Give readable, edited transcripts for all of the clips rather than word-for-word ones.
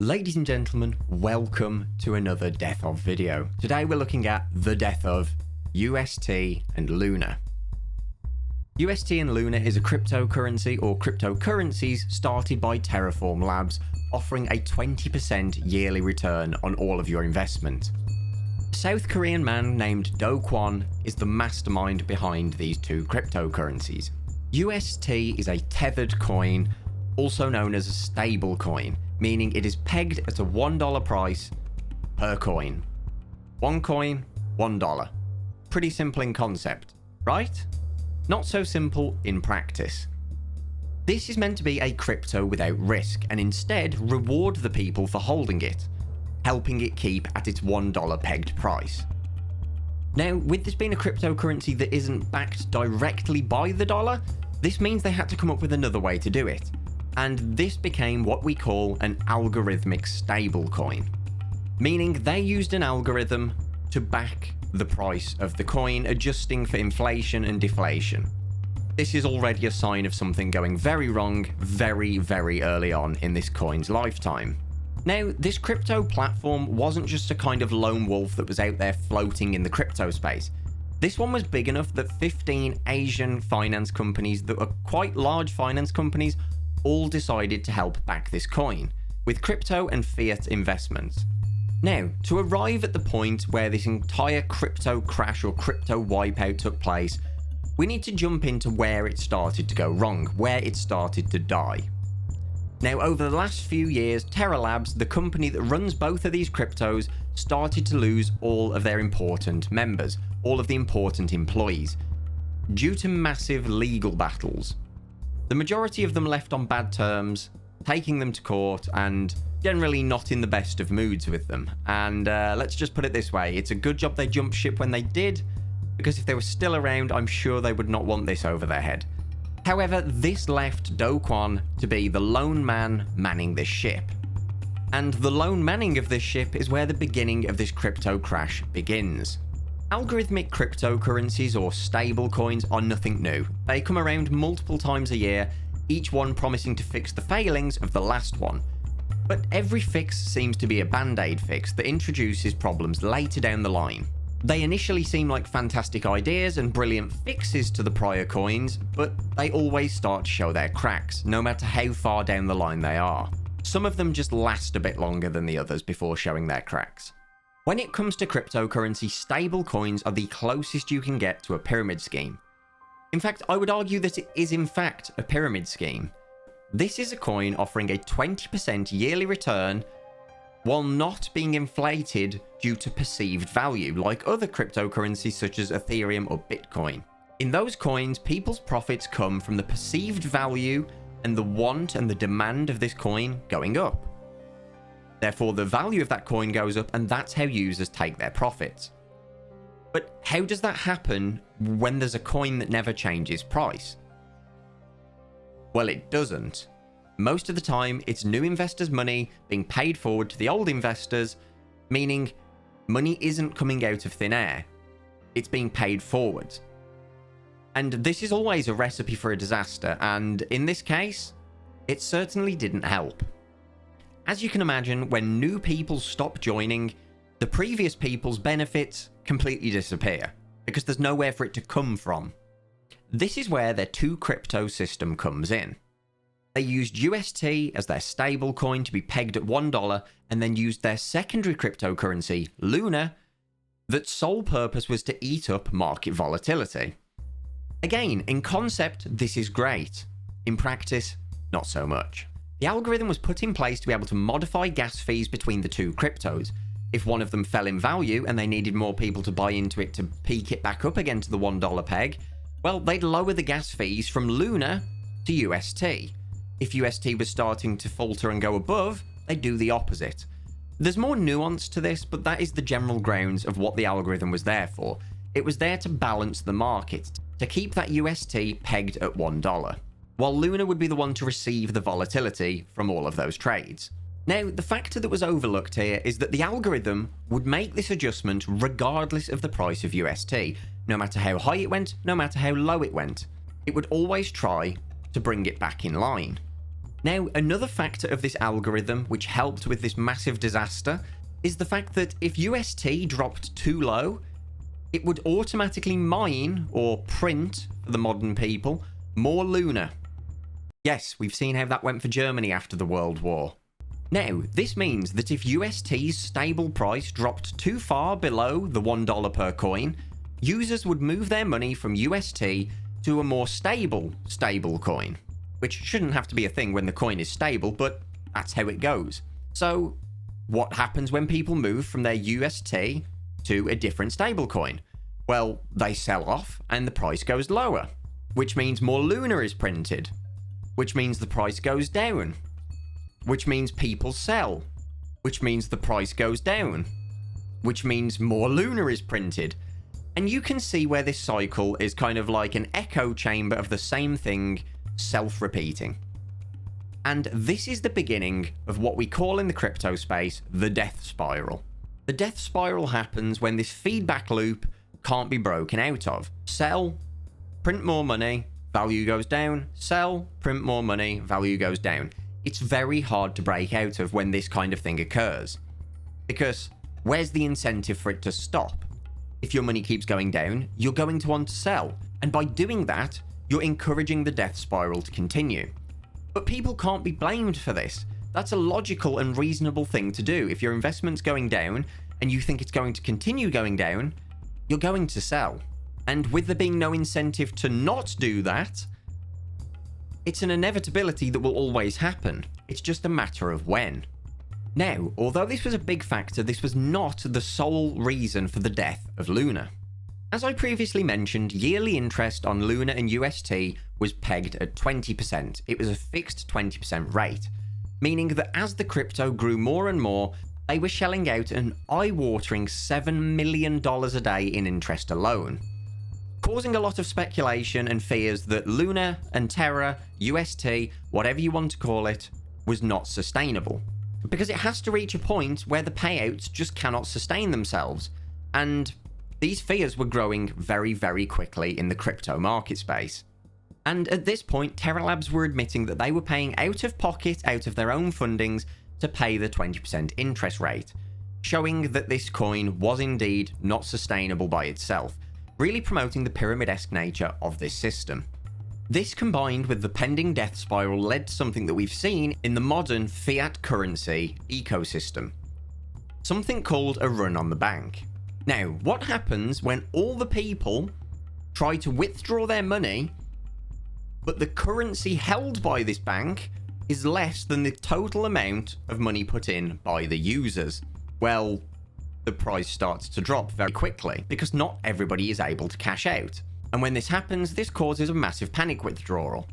Ladies and gentlemen, welcome to another Death of video. Today we're looking at the death of UST and Luna. UST and Luna is a cryptocurrency or cryptocurrencies started by Terraform Labs, offering a 20% yearly return on all of your investment. A South Korean man named Do Kwon is the mastermind behind these two cryptocurrencies. UST is a tethered coin, also known as a stable coin, meaning it is pegged at a $1 price per coin. One coin, $1. Pretty simple in concept, right? Not so simple in practice. This is meant to be a crypto without risk and instead reward the people for holding it, helping it keep at its $1 pegged price. Now, with this being a cryptocurrency that isn't backed directly by the dollar, this means they had to come up with another way to do it. And this became what we call an algorithmic stablecoin, meaning they used an algorithm to back the price of the coin, adjusting for inflation and deflation. This is already a sign of something going very wrong very, very early on in this coin's lifetime. Now, this crypto platform wasn't just a kind of lone wolf that was out there floating in the crypto space. This one was big enough that 15 Asian finance companies that were quite large finance companies all decided to help back this coin with crypto and fiat investments. Now, to arrive at the point where this entire crypto crash or crypto wipeout took place, we need to jump into where it started to go wrong, where it started to die. Now, over the last few years, Terra Labs, the company that runs both of these cryptos, started to lose all of their important members, all of the important employees, due to massive legal battles. The majority of them left on bad terms, taking them to court and generally not in the best of moods with them. And let's just put it this way, it's a good job they jumped ship when they did, because if they were still around, I'm sure they would not want this over their head. However, this left Do Kwon to be the lone man manning this ship. And the lone manning of this ship is where the beginning of this crypto crash begins. Algorithmic cryptocurrencies or stable coins are nothing new. They come around multiple times a year, each one promising to fix the failings of the last one. But every fix seems to be a band-aid fix that introduces problems later down the line. They initially seem like fantastic ideas and brilliant fixes to the prior coins, but they always start to show their cracks, no matter how far down the line they are. Some of them just last a bit longer than the others before showing their cracks. When it comes to cryptocurrency, stable coins are the closest you can get to a pyramid scheme. In fact, I would argue that it is in fact a pyramid scheme. This is a coin offering a 20% yearly return while not being inflated due to perceived value, like other cryptocurrencies such as Ethereum or Bitcoin. In those coins, people's profits come from the perceived value and the want and the demand of this coin going up. Therefore, the value of that coin goes up, and that's how users take their profits. But how does that happen when there's a coin that never changes price? Well, it doesn't. Most of the time, it's new investors' money being paid forward to the old investors, meaning money isn't coming out of thin air. It's being paid forward. And this is always a recipe for a disaster, and in this case, it certainly didn't help. As you can imagine, when new people stop joining, the previous people's benefits completely disappear, because there's nowhere for it to come from. This is where their two crypto system comes in. They used UST as their stable coin to be pegged at $1, and then used their secondary cryptocurrency, Luna, that sole purpose was to eat up market volatility. Again, in concept, this is great. In practice, not so much. The algorithm was put in place to be able to modify gas fees between the two cryptos. If one of them fell in value and they needed more people to buy into it to peak it back up again to the $1 peg, well, they'd lower the gas fees from Luna to UST. If UST was starting to falter and go above, they'd do the opposite. There's more nuance to this, but that is the general grounds of what the algorithm was there for. It was there to balance the market, to keep that UST pegged at $1. While Luna would be the one to receive the volatility from all of those trades. Now, the factor that was overlooked here is that the algorithm would make this adjustment regardless of the price of UST, no matter how high it went, no matter how low it went. It would always try to bring it back in line. Now, another factor of this algorithm which helped with this massive disaster is the fact that if UST dropped too low, it would automatically mine or print, for the modern people, more Luna. Yes, we've seen how that went for Germany after the World War. Now, this means that if UST's stable price dropped too far below the $1 per coin, users would move their money from UST to a more stable coin, which shouldn't have to be a thing when the coin is stable, but that's how it goes. So, what happens when people move from their UST to a different stable coin? Well, they sell off and the price goes lower, which means more Luna is printed, which means the price goes down, which means people sell, which means the price goes down, which means more Luna is printed. And you can see where this cycle is kind of like an echo chamber of the same thing, self-repeating. And this is the beginning of what we call in the crypto space the death spiral. The death spiral happens when this feedback loop can't be broken out of. Sell, print more money, value goes down, sell, print more money, value goes down. It's very hard to break out of when this kind of thing occurs. Because where's the incentive for it to stop? If your money keeps going down, you're going to want to sell. And by doing that, you're encouraging the death spiral to continue. But people can't be blamed for this. That's a logical and reasonable thing to do. If your investment's going down and you think it's going to continue going down, you're going to sell. And with there being no incentive to not do that, it's an inevitability that will always happen. It's just a matter of when. Now, although this was a big factor, this was not the sole reason for the death of Luna. As I previously mentioned, yearly interest on Luna and UST was pegged at 20%. It was a fixed 20% rate, meaning that as the crypto grew more and more, they were shelling out an eye-watering $7 million a day in interest alone, causing a lot of speculation and fears that Luna and Terra, UST, whatever you want to call it, was not sustainable. Because it has to reach a point where the payouts just cannot sustain themselves. And these fears were growing very, very quickly in the crypto market space. And at this point, Terra Labs were admitting that they were paying out of pocket, out of their own fundings, to pay the 20% interest rate, showing that this coin was indeed not sustainable by itself, really promoting the pyramid-esque nature of this system. This combined with the pending death spiral led to something that we've seen in the modern fiat currency ecosystem. Something called a run on the bank. Now, what happens when all the people try to withdraw their money, but the currency held by this bank is less than the total amount of money put in by the users? Well, the price starts to drop very quickly because not everybody is able to cash out. And when this happens, this causes a massive panic withdrawal,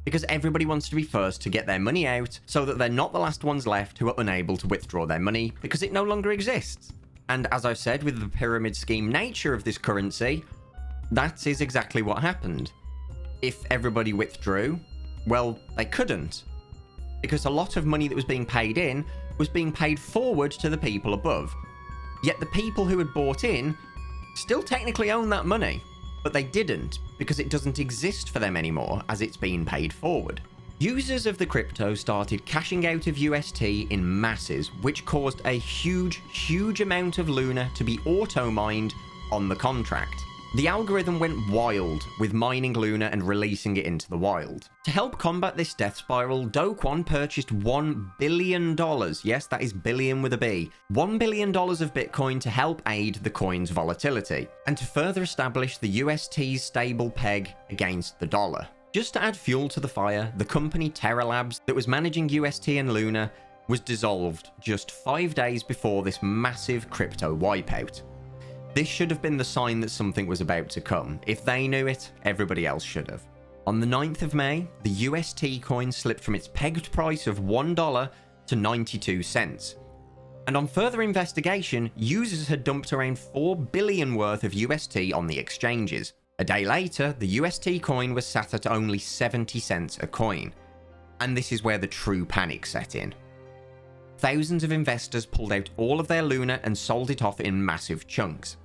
because everybody wants to be first to get their money out so that they're not the last ones left who are unable to withdraw their money because it no longer exists. And as I've said, with the pyramid scheme nature of this currency, that is exactly what happened. If everybody withdrew, well, they couldn't, because a lot of money that was being paid in was being paid forward to the people above. Yet the people who had bought in still technically own that money, but they didn't because it doesn't exist for them anymore as it's been paid forward. Users of the crypto started cashing out of UST in masses, which caused a huge amount of Luna to be auto-mined on the contract. The algorithm went wild with mining Luna and releasing it into the wild. To help combat this death spiral, Do Kwon purchased $1 billion, yes, that is billion with a B, $1 billion of Bitcoin to help aid the coin's volatility, and to further establish the UST's stable peg against the dollar. Just to add fuel to the fire, the company Terra Labs that was managing UST and Luna was dissolved just 5 days before this massive crypto wipeout. This should have been the sign that something was about to come. If they knew it, everybody else should have. On the 9th of May, the UST coin slipped from its pegged price of $1 to 92 cents. And on further investigation, users had dumped around 4 billion worth of UST on the exchanges. A day later, the UST coin was sat at only 70 cents a coin. And this is where the true panic set in. Thousands of investors pulled out all of their Luna and sold it off in massive chunks.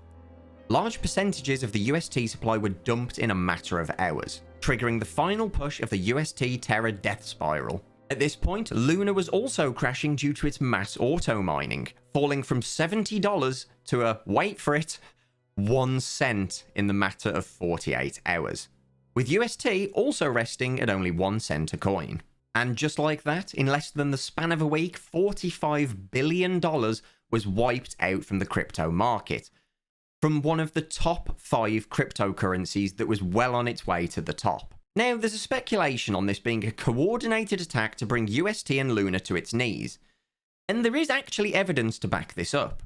Large percentages of the UST supply were dumped in a matter of hours, triggering the final push of the UST Terra death spiral. At this point, Luna was also crashing due to its mass auto mining, falling from $70 to a, wait for it, 1 cent in the matter of 48 hours, with UST also resting at only 1 cent a coin. And just like that, in less than the span of a week, $45 billion was wiped out from the crypto market, from one of the top 5 cryptocurrencies that was well on its way to the top. Now, there's a speculation on this being a coordinated attack to bring UST and Luna to its knees, and there is actually evidence to back this up.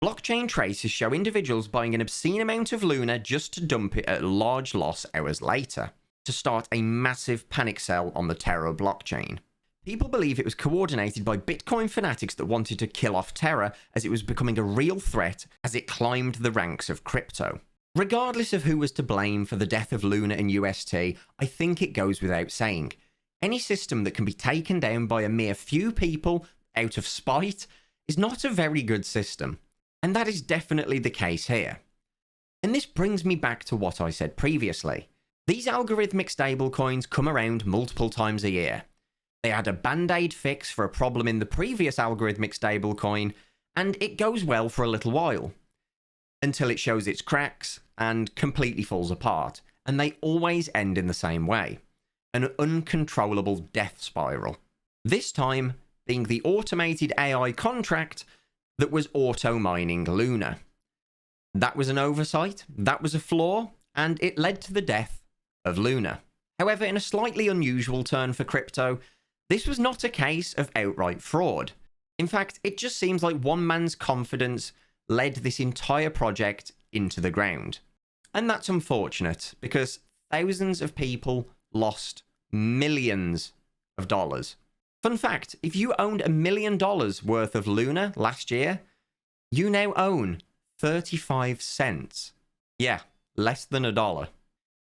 Blockchain traces show individuals buying an obscene amount of Luna just to dump it at a large loss hours later, to start a massive panic sell on the Terra blockchain. People believe it was coordinated by Bitcoin fanatics that wanted to kill off Terra as it was becoming a real threat as it climbed the ranks of crypto. Regardless of who was to blame for the death of Luna and UST, I think it goes without saying, any system that can be taken down by a mere few people out of spite is not a very good system. And that is definitely the case here. And this brings me back to what I said previously. These algorithmic stablecoins come around multiple times a year. They had a band-aid fix for a problem in the previous algorithmic stablecoin, and it goes well for a little while, until it shows its cracks and completely falls apart, and they always end in the same way, an uncontrollable death spiral. This time being the automated AI contract that was auto-mining Luna. That was an oversight, that was a flaw, and it led to the death of Luna. However, in a slightly unusual turn for crypto, this was not a case of outright fraud. In fact, it just seems like one man's confidence led this entire project into the ground. And that's unfortunate, because thousands of people lost millions of dollars. Fun fact, if you owned $1 million worth of Luna last year, you now own 35 cents. Yeah, less than $1.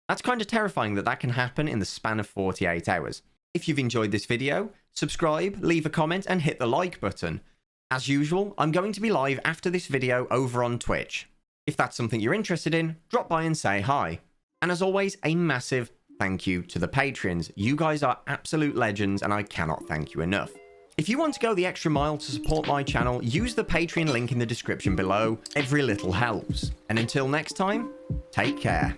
That's kind of terrifying that that can happen in the span of 48 hours. If you've enjoyed this video, subscribe, leave a comment, and hit the like button. As usual, I'm going to be live after this video over on Twitch. If that's something you're interested in, drop by and say hi. And as always, a massive thank you to the Patreons. You guys are absolute legends, and I cannot thank you enough. If you want to go the extra mile to support my channel, use the Patreon link in the description below. Every little helps. And until next time, take care.